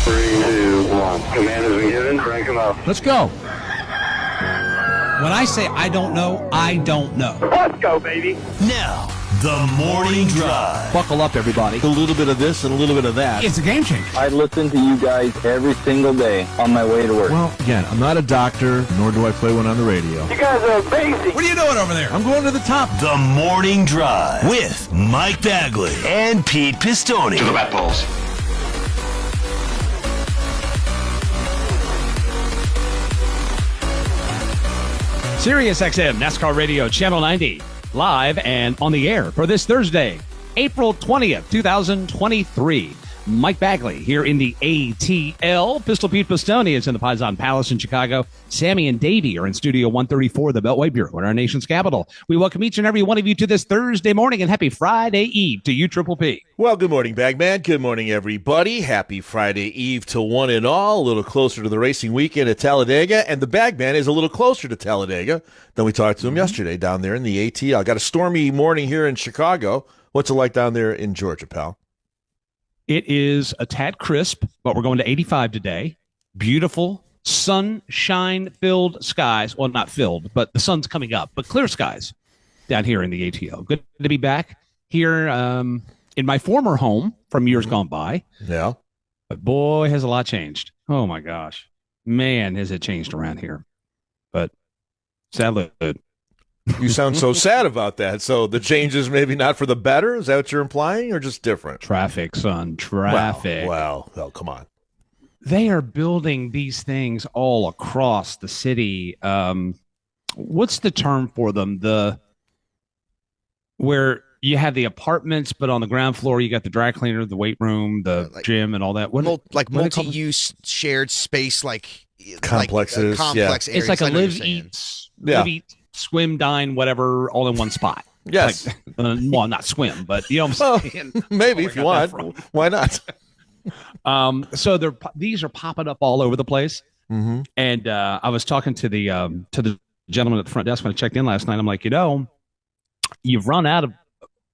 Three, two, one. Command has been given. Crank him up. Let's go. When I say I don't know, I don't know. Let's go, baby. Now, the morning drive. Buckle up, everybody. A little bit of this and a little bit of that. It's a game changer. I listen to you guys every single day on my way to work. Well, again, I'm not a doctor, nor do I play one on the radio. You guys are amazing. What are you doing over there? I'm going to the top. The morning drive with Mike Bagley and Pete Pistone. To the bat balls. Sirius XM, NASCAR Radio, Channel 90, live and on the air for this Thursday, April 20th, 2023. Mike Bagley here in the ATL. Pistol Pete Pistone is in the Paisan Palace in Chicago. Sammy and Davey are in Studio 134, the Beltway Bureau in our nation's capital. We welcome each and every one of you to this Thursday morning, and happy Friday Eve to you, Triple P. Well, good morning, Bagman. Good morning, everybody. Happy Friday Eve to one and all. A little closer to the racing weekend at Talladega, and the Bagman is a little closer to Talladega than we talked to him yesterday down there in the ATL. Got a stormy morning here in Chicago. What's it like down there in Georgia, pal? It is a tad crisp, but we're going to 85 today. Beautiful, sunshine-filled skies. Well, not filled, but the sun's coming up, but clear skies down here in the ATL. Good to be back here in my former home from years gone by. Yeah. But boy, has a lot changed. Oh, my gosh. Man, has it changed around here. But sadly, You sound so sad about that. So the changes maybe not for the better? Is that what you're implying, or just different? traffic, son, traffic. Well, come on. They are building these things all across the city. What's the term for them? Where you have the apartments, but on the ground floor you got the dry cleaner, the weight room, the gym, and all that. Multi-use shared space, Complexes, complex areas. It's like a I know what live, you're saying. live, eat, swim, dine, whatever, all in one spot. Yes. Well, not swim, but you know what I'm saying. Maybe if you want. Why not? So these are popping up all over the place. Mm-hmm. And I was talking to the gentleman at the front desk when I checked in last night. I'm like, you've run out of.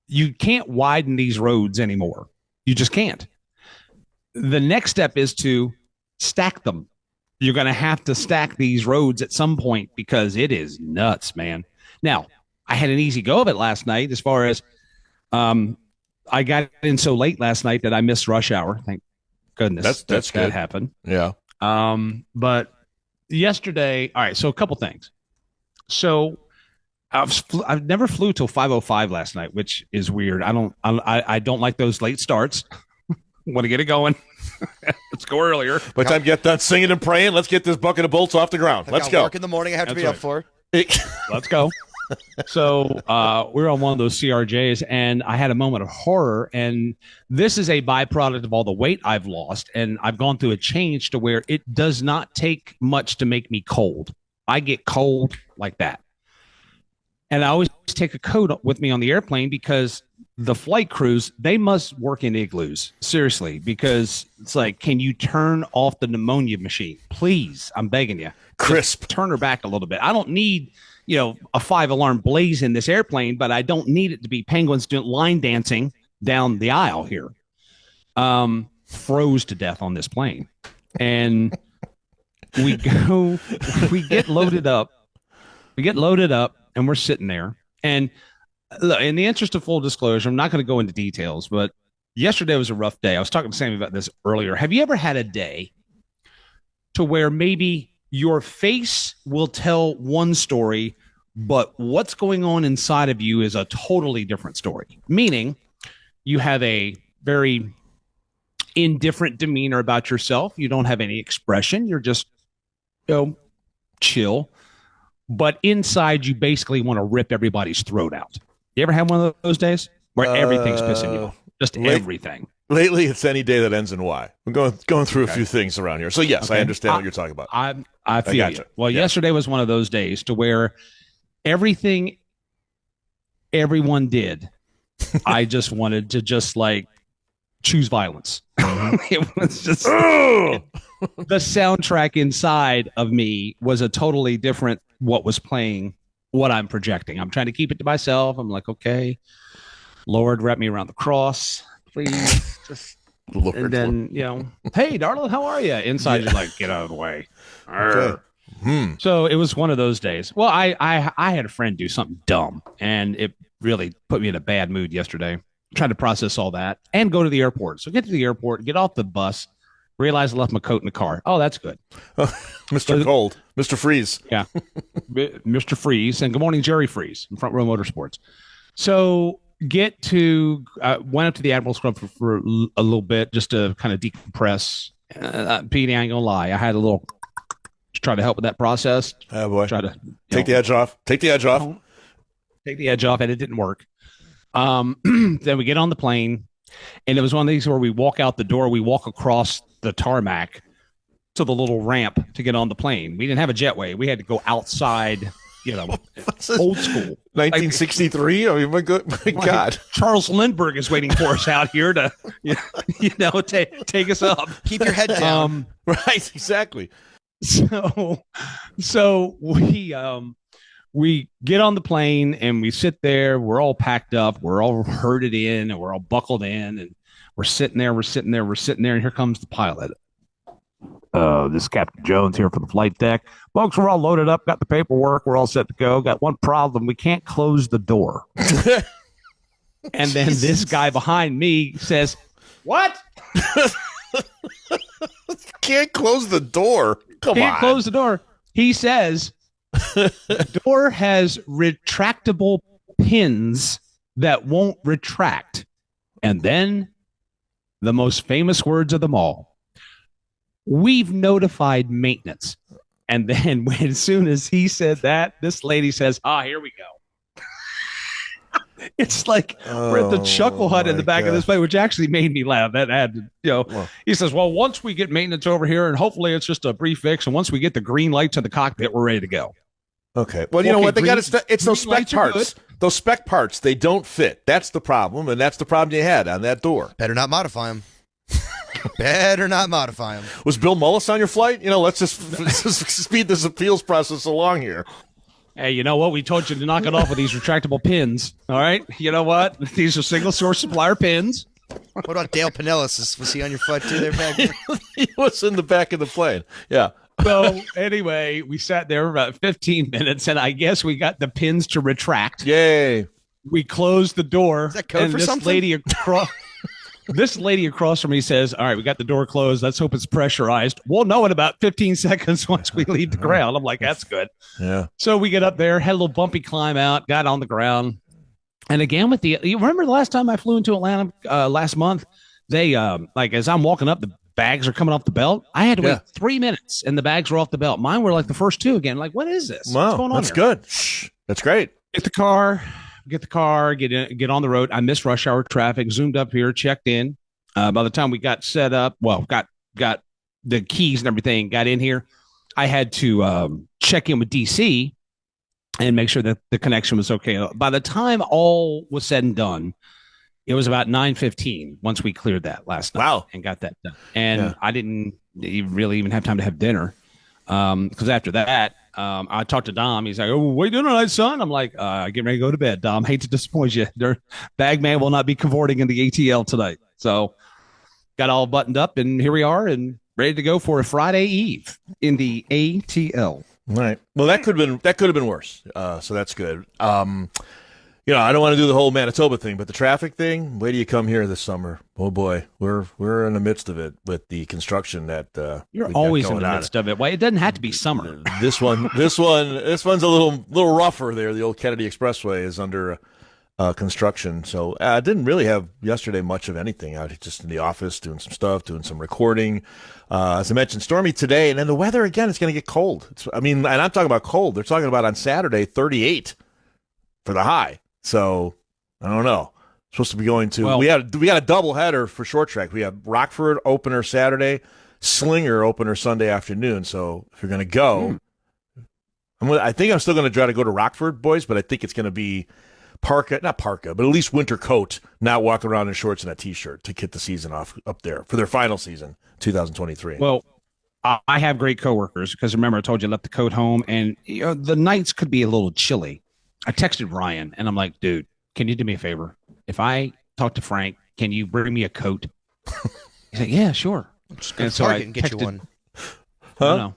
You can't widen these roads anymore. You just can't. The next step is to stack them. You're going to have to stack these roads at some point because it is nuts, man. Now, I had an easy go of it last night as far as I got in so late last night that I missed rush hour. Thank goodness that's that good. happened. Yeah. But yesterday, all right, so a couple things. So I've never flew till 5:05 last night, which is weird. I don't like those late starts. Want to get it going. Let's go earlier. By the time you get done singing and praying, let's get this bucket of bolts off the ground. I've Let's got go. work in the morning I have to That's be right. up for. Let's go. So we're on one of those CRJs, and I had a moment of horror. And this is a byproduct of all the weight I've lost. And I've gone through a change to where it does not take much to make me cold. I get cold like that. And I always take a coat with me on the airplane because the flight crews, they must work in igloos. Seriously, because it's like, can you turn off the pneumonia machine? Please, I'm begging you. Crisp. Just turn her back a little bit. I don't need, a 5-alarm blaze in this airplane, but I don't need it to be penguins doing line dancing down the aisle here. Froze to death on this plane. And we get loaded up. And we're sitting there. And look, in the interest of full disclosure, I'm not going to go into details, but yesterday was a rough day. I was talking to Sammy about this earlier. Have you ever had a day to where maybe your face will tell one story, but what's going on inside of you is a totally different story? Meaning you have a very indifferent demeanor about yourself. You don't have any expression. You're just, chill. But inside, you basically want to rip everybody's throat out. You ever had one of those days where everything's pissing you off? Just everything. Lately, it's any day that ends in Y. I'm going through a few things around here. So, yes, I understand what you're talking about. I feel gotcha. you. Well, yesterday was one of those days to where everything everyone did, I just wanted to choose violence. It was just the soundtrack inside of me was a totally different what was playing, what I'm projecting. I'm trying to keep it to myself. I'm like, okay, Lord, wrap me around the cross, please. Just Lord, and then, hey, darling, how are you? Inside, you're like, get out of the way. Okay. So it was one of those days. Well, I had a friend do something dumb, and it really put me in a bad mood yesterday. Trying to process all that and go to the airport. So get to the airport, get off the bus, realize I left my coat in the car. Oh, that's good. Mr. Cold, Mr. Freeze. Yeah. Mr. Freeze. And good morning, Jerry Freeze from Front Row Motorsports. So went up to the Admiral's Club for a little bit just to kind of decompress. Pete, I ain't gonna lie. I had a little to try to help with that process. Oh, boy. Try to Take the edge off. Take the edge off. Take the edge off, and it didn't work. Then we get on the plane, and it was one of these where we walk out the door, we walk across the tarmac to the little ramp to get on the plane. We didn't have a jetway. We had to go outside, old school. 1963? I mean, my God. Charles Lindbergh is waiting for us out here to, take us up. Keep your head down. Right, exactly. So we get on the plane and we sit there. We're all packed up. We're all herded in and we're all buckled in. And we're sitting there. And here comes the pilot. This is Captain Jones here for the flight deck. Folks, we're all loaded up, got the paperwork. We're all set to go. Got one problem. We can't close the door. And then this guy behind me says, what? Can't close the door. Can't close the door. He says, the door has retractable pins that won't retract. And then the most famous words of them all. We've notified maintenance. And then as soon as he said that, this lady says, here we go. It's like we're at the Chuckle Hut in the back of this plane, which actually made me laugh. That had, he says, well, once we get maintenance over here, and hopefully it's just a brief fix, and once we get the green light to the cockpit, we're ready to go. Okay. Well, you know what? They got to. It's those spec parts. Those spec parts, they don't fit. That's the problem, and that's the problem you had on that door. Better not modify them. Better not modify them. Was Bill Mullis on your flight? Let's just speed this appeals process along here. Hey, you know what? We told you to knock it off with these retractable pins. All right. You know what? These are single source supplier pins. What about Dale Pinellas? Was he on your flight too there back there? He was in the back of the plane. Yeah. So anyway, we sat there about 15 minutes, and I guess we got the pins to retract. Yay. We closed the door. Is that code for something? This lady across from me says, all right, we got the door closed. Let's hope it's pressurized. We'll know in about 15 seconds once we leave the ground. I'm like, that's good. Yeah. So we get up there, had a little bumpy climb out, got on the ground. And again, you remember the last time I flew into Atlanta last month? They, as I'm walking up, the bags are coming off the belt. I had to wait 3 minutes and the bags were off the belt. Mine were like the first two again. Like, what is this? Wow, what's going on that's here? good. Shh, that's great. Get the car, get on the road. I missed rush hour traffic, zoomed up here, checked in. By the time we got set up, got the keys and everything, got in here, I had to check in with DC and make sure that the connection was okay. By the time all was said and done, it was about 9:15 once we cleared that last night. Wow. And got that done. And I didn't really even have time to have dinner because after that, I talked to Dom. He's like, "Oh, what are you doing tonight, son?" I'm like, "Getting ready to go to bed, Dom. Hate to disappoint you. Bagman will not be cavorting in the ATL tonight." So got all buttoned up, and here we are, and ready to go for a Friday Eve in the ATL. Right. Well, that could have been worse. So that's good. I don't want to do the whole Manitoba thing, but the traffic thing. Wait till you come here this summer. Oh boy, we're in the midst of it with the construction that you're always in the midst of it. Well, it doesn't have to be summer. This one's a little rougher. There, the old Kennedy Expressway is under construction, so I didn't really have yesterday much of anything. I was just in the office doing some stuff, doing some recording. As I mentioned, stormy today, and then the weather again. It's going to get cold. And I'm talking about cold. They're talking about on Saturday 38 for the high. So I don't know. Supposed to be going to. We got a double header for short track. We have Rockford opener Saturday, Slinger opener Sunday afternoon. So if you're going to go, I think I'm still going to try to go to Rockford, boys. But I think it's going to be not parka, but at least winter coat. Not walking around in shorts and a t-shirt to kick the season off up there for their final season, 2023. Well, I have great coworkers because remember I told you I left the coat home, and the nights could be a little chilly. I texted Ryan, and I'm like, dude, can you do me a favor? If I talk to Frank, can you bring me a coat? said, yeah, sure. Just go And to so I Target and get you texted- one. No.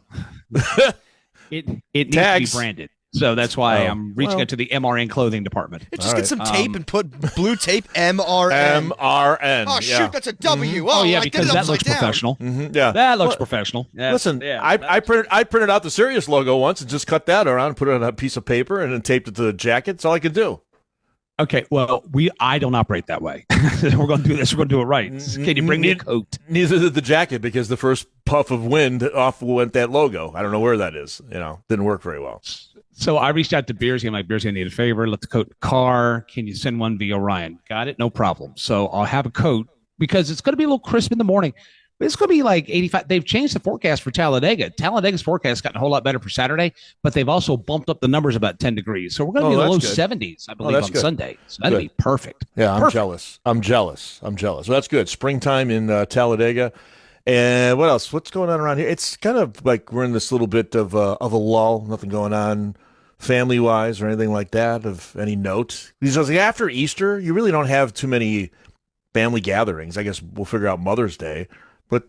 it needs Tags. to be branded. So that's why Oh, I'm reaching well. out to the MRN clothing department. Just All get right. some tape and put blue tape MRN. MRN. Oh, yeah. shoot, that's a W. Oh, yeah, I did because it that upside looks down. professional. Yeah. That looks Well, professional. Yeah, Listen, yeah, I printed out the Sirius logo once and just cut that around, put it on a piece of paper, and then taped it to the jacket. That's all I could do. Okay, well, I don't operate that way. We're going to do this. We're going to do it right. Can you bring me a coat? Neither did the jacket because the first puff of wind off went that logo. I don't know where that is. Didn't work very well. So I reached out to Beersy. I'm like, Beersy, I need a favor. Let the coat in the car. Can you send one via Orion? Got it? No problem. So I'll have a coat because it's going to be a little crisp in the morning. It's going to be like 85. They've changed the forecast for Talladega. Talladega's forecast has gotten a whole lot better for Saturday, but they've also bumped up the numbers about 10 degrees. So we're going to be in the low that's good. 70s, I believe, that's on good. Sunday. So that'll be perfect. Yeah, I'm Perfect. jealous. I'm jealous. Well, that's good. Springtime in Talladega. And what else? What's going on around here? It's kind of like we're in this little bit of a lull. Nothing going on family-wise or anything like that of any note. Because after Easter, you really don't have too many family gatherings. I guess we'll figure out Mother's Day. But,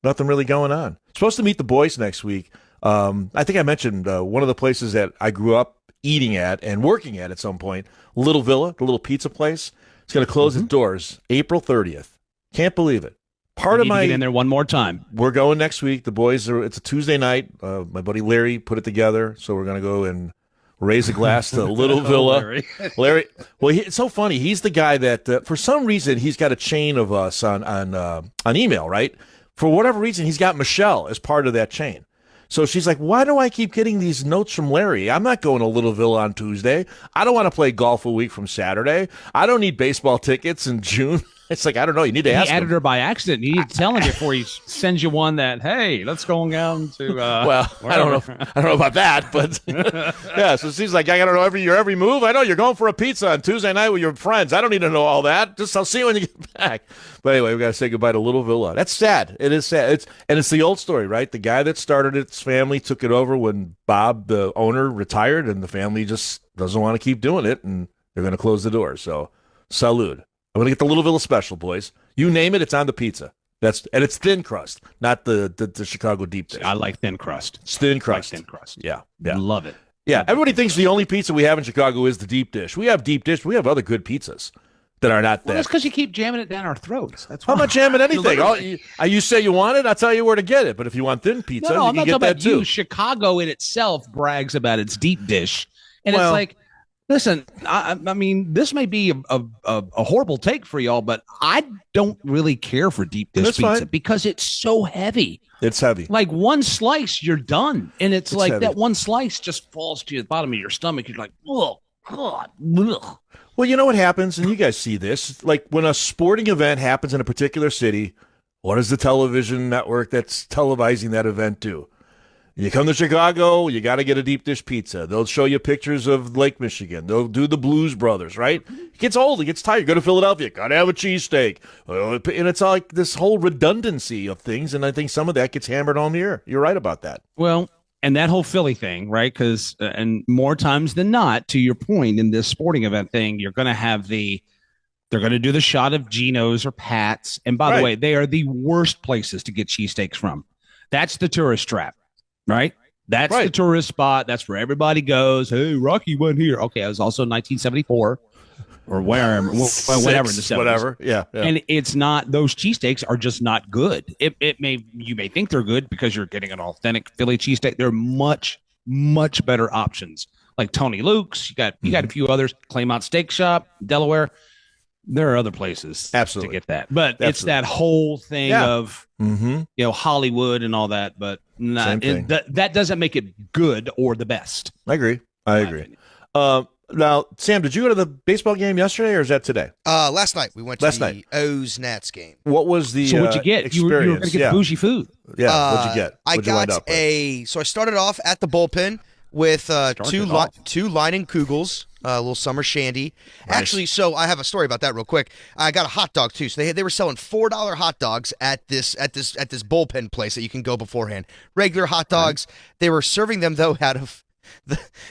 nothing really going on. Supposed to meet the boys next week. I think I mentioned one of the places that I grew up eating at and working at some point, Little Villa, the little pizza place. It's going to close its doors April 30th. Can't believe it. We need to get in there one more time. We're going next week. The boys it's a Tuesday night. My buddy Larry put it together, so we're going to go and raise a glass to Little Villa. Larry, well, it's so funny. He's the guy that for some reason he's got a chain of us on email, right? For whatever reason, he's got Michelle as part of that chain. So she's like, why do I keep getting these notes from Larry? I'm not going to Little Villa on Tuesday. I don't want to play golf a week from Saturday. I don't need baseball tickets in June. It's like, I don't know. You need to He ask added him. her by accident. You need to tell him before he sends you one that, hey, let's go down to. Well, I don't know about that, but yeah. So she's like, I got to know every move. I know you're going for a pizza on Tuesday night with your friends. I don't need to know all that. Just I'll see you when you get back. But anyway, we got to say goodbye to Little Villa. That's sad. It is sad. It's the old story, right? The guy that started its family took it over when Bob, the owner, retired, and the family just doesn't want to keep doing it, and they're going to close the doors. So, salud. I'm going to get the Little Villa special, boys. You name it, it's on the pizza. And it's thin crust, not the Chicago deep dish. I like thin crust. It's thin crust. Thin crust. Yeah. Love it. Yeah, everybody thinks the only pizza we have in Chicago is the deep dish. We have deep dish. We have other good pizzas that are not Well, that. that's because you keep jamming it down our throats. That's why. I'm not jamming anything. You say you want it, I'll tell you where to get it. But if you want thin pizza, No, you I'm not can talking get that about you. too. Chicago in itself brags about its deep dish, and Well- it's like, listen, I mean, this may be a horrible take for y'all, but I don't really care for deep dish That's pizza fine. because it's so heavy. It's heavy. Like one slice, you're done, and it's like heavy. that one slice just falls to the bottom of your stomach. You're like, oh God, ugh. Well, you know what happens, and you guys see this. Like when a sporting event happens in a particular city, what does the television network that's televising that event do? You come to Chicago, you got to get a deep dish pizza. They'll show you pictures of Lake Michigan. They'll do the Blues Brothers, right? It gets old. It gets tired. You go to Philadelphia, got to have a cheesesteak. And it's like this whole redundancy of things, and I think some of that gets hammered on here. You're right about that. Well, and that whole Philly thing, right? Because and more times than not, to your point, in this sporting event thing, you're going to have they're going to do the shot of Geno's or Pat's. And by Right. the way, they are the worst places to get cheesesteaks from. That's the tourist trap, right? That's the Right. tourist spot. That's where everybody goes. Hey, Rocky went here. Okay, it was also 1974 or wherever, whatever in the 70s. Whatever. Yeah. And it's not; those cheesesteaks are just not good. You may think they're good because you're getting an authentic Philly cheesesteak. They're much better options, like Tony Luke's. You got a few others, Claymont Steak Shop, Delaware. There are other places Absolutely. to get that, but it's Absolutely. that whole thing Yeah. of Mm-hmm. Hollywood and all that. But Same thing. that doesn't make it good or the best. I agree. I in my agree. opinion. Now, Sam, did you go to the baseball game yesterday, or is that today? Last night we went to Last the night. O's Nats game. What was the So what'd you get? You were experience? going to get yeah. bougie food. Yeah, what'd you get? I What'd you wind got up with? so I started off at the bullpen with two it off. Leinen Kugels, a little summer shandy. Actually, so I have a story about that real quick. I got a hot dog too. So they were selling $4 hot dogs at this bullpen place that you can go beforehand. Regular hot dogs. They were serving them though out of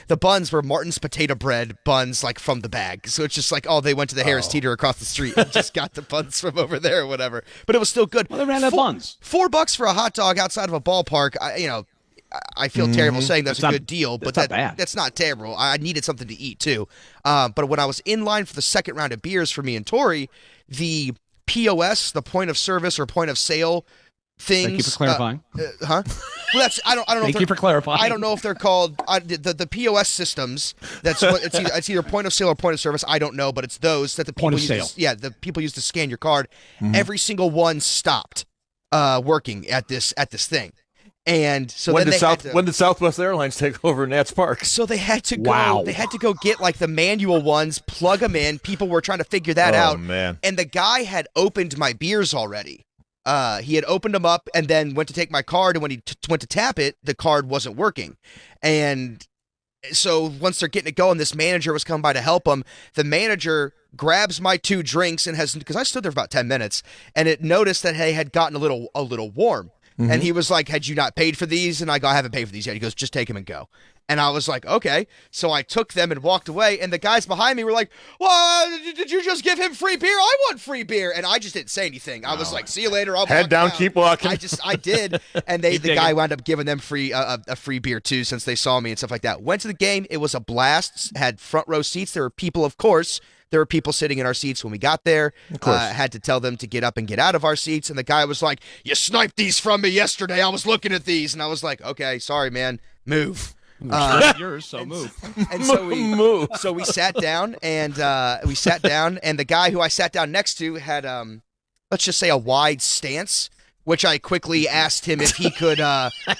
the buns were Martin's potato bread buns, like from the bag. So it's just like, oh, they went to the Harris Teeter across the street and just got the buns from over there or whatever. But it was still good. Well, they ran out of buns. $4 for a hot dog outside of a ballpark. I feel terrible saying that's a good deal, but that's not terrible. I needed something to eat too. But when I was in line for the second round of beers for me and Tori, the POS, the point of service or point of sale things. Thank you for clarifying. Huh? Well, I don't know. Thank you for clarifying. I don't know if they're called the POS systems. That's what it's either point of sale or point of service. I don't know, but it's those that the people use. The people use to scan your card. Mm-hmm. Every single one stopped working at this thing. And so when did Southwest Airlines take over Nats Park? So they had to go. Wow. They had to go get like the manual ones, plug them in. People were trying to figure that out. Oh man! And the guy had opened my beers already. He had opened them up and then went to take my card, and when he went to tap it, the card wasn't working. And so once they're getting it going, this manager was coming by to help him. The manager grabs my 2 drinks and because I stood there for about 10 minutes, and it noticed that they had gotten a little warm. Mm-hmm. And he was like, had you not paid for these? And I go, I haven't paid for these yet. He goes, just take them and go. And I was like, okay. So I took them and walked away. And the guys behind me were like, well, did you just give him free beer? I want free beer. And I just didn't say anything. I was like, see you later. I'll head down, keep walking. I did. And the guy wound up giving them a free beer too, since they saw me and stuff like that. Went to the game. It was a blast. Had front row seats. There were people, of course. There were people sitting in our seats when we got there. Of course. Had to tell them to get up and get out of our seats. And the guy was like, you sniped these from me yesterday. I was looking at these. And I was like, okay, sorry, man. Move. Yours, so move. And so we move. So we sat down, and the guy who I sat down next to had, let's just say, a wide stance, which I quickly asked him if he could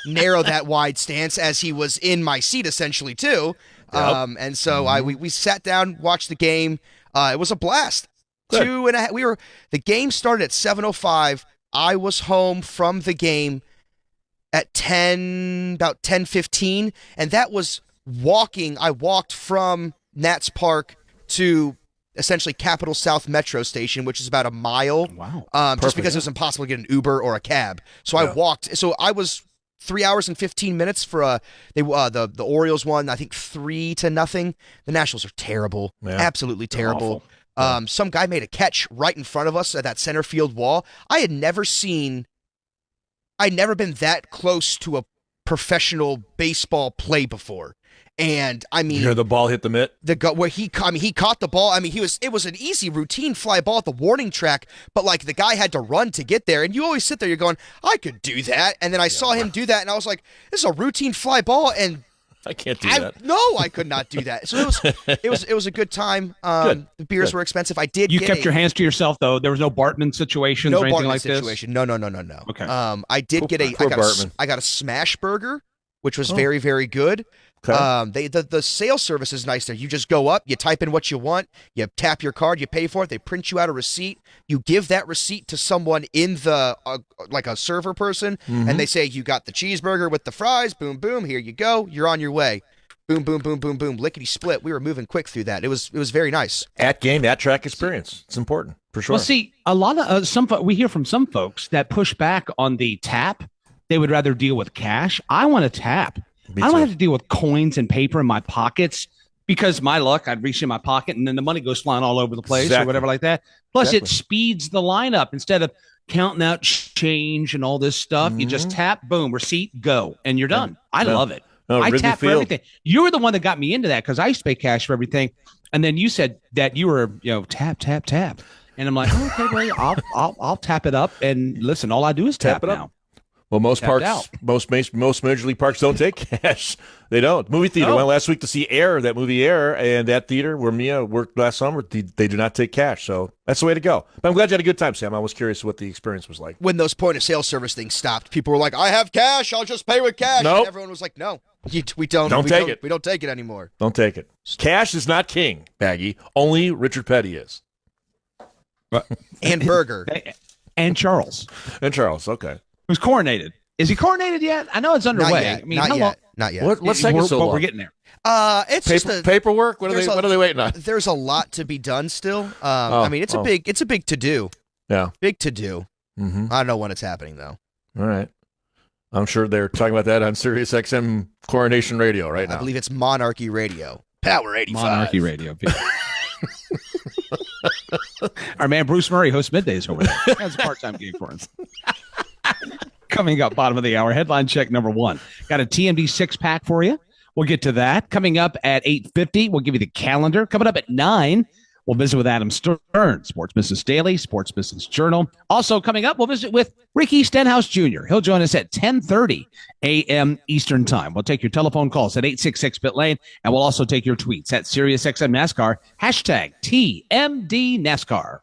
narrow that wide stance, as he was in my seat essentially too. Yep. And so we sat down, watched the game. It was a blast. Good. 2.5. The game started at 7:05. I was home from the game at about 10:15, and that was walking. I walked from Nats Park to essentially Capital South Metro Station, which is about a mile. Wow. Just because it was impossible to get an Uber or a cab. So I walked. So I was 3 hours and 15 minutes for the Orioles won, I think 3-0. The Nationals are terrible. Yeah. Absolutely terrible. Some guy made a catch right in front of us at that center field wall. I'd never been that close to a professional baseball play before. And I mean, you hear the ball hit the mitt? He caught the ball. I mean, it was an easy routine fly ball at the warning track, but like the guy had to run to get there. And you always sit there, you're going, I could do that. And then I saw him do that, and I was like, this is a routine fly ball, and I can't do that. No, I could not do that. So it was a good time. The beers were expensive. You kept your hands to yourself though. There was no Bartman situations or anything like situation. this. No. Okay. I did get I got a smash burger, which was very, very good. Okay. The sales service is nice there. You just go up, you type in what you want, you tap your card, you pay for it, they print you out a receipt, you give that receipt to someone in the like a server person, and they say you got the cheeseburger with the fries, boom boom, here you go, you're on your way. Boom boom boom boom boom, lickety split. We were moving quick through that. It was very nice. At track experience. It's important for sure. Well, see, a lot of we hear from some folks that push back on the tap. They would rather deal with cash. I want to tap. I don't have to deal with coins and paper in my pockets, because my luck, I'd reach in my pocket and then the money goes flying all over the place or whatever like that. Plus, it speeds the lineup. Instead of counting out change and all this stuff, you just tap, boom, receipt, go, and you're done. I love it. No, I tap Field. for everything. You were the one that got me into that, because I used to pay cash for everything. And then you said that you were, tap, tap, tap. And I'm like, okay, well, I'll tap it up. And listen, all I do is tap it up now. Well, most parks, most Major League parks don't take cash. They don't. Movie theater. Went last week to see Air, that movie Air, and that theater where Mia worked last summer, they do not take cash. So that's the way to go. But I'm glad you had a good time, Sam. I was curious what the experience was like. When those point of sale service things stopped, people were like, I have cash, I'll just pay with cash. Nope. And everyone was like, no, we don't. Don't take it. We don't take it anymore. Don't take it. Cash is not king, Baggy. Only Richard Petty is. And Burger. And Charles. Okay. Who's coronated. Is he coronated yet? I know it's underway. Not yet. I mean, Not yet. What's taking so long? We're getting there. It's paperwork. What are they waiting on? There's a lot to be done still. I mean, it's a big to do. Yeah, big to do. Mm-hmm. I don't know when it's happening though. All right. I'm sure they're talking about that on Sirius XM Coronation Radio right now. I believe it's Monarchy Radio. Power 85. Monarchy Radio. Our man Bruce Murray hosts middays over there. That's a part-time gig for him. Coming up, bottom of the hour, headline check number 1. Got a TMD 6-pack for you. We'll get to that. Coming up at 8:50, we'll give you the calendar. Coming up at 9, we'll visit with Adam Stern, Sports Business Daily, Sports Business Journal. Also coming up, we'll visit with Ricky Stenhouse Jr. He'll join us at 10:30 a.m. Eastern Time. We'll take your telephone calls at 866-BIT-LANE, and we'll also take your tweets at SiriusXM NASCAR, hashtag TMD NASCAR.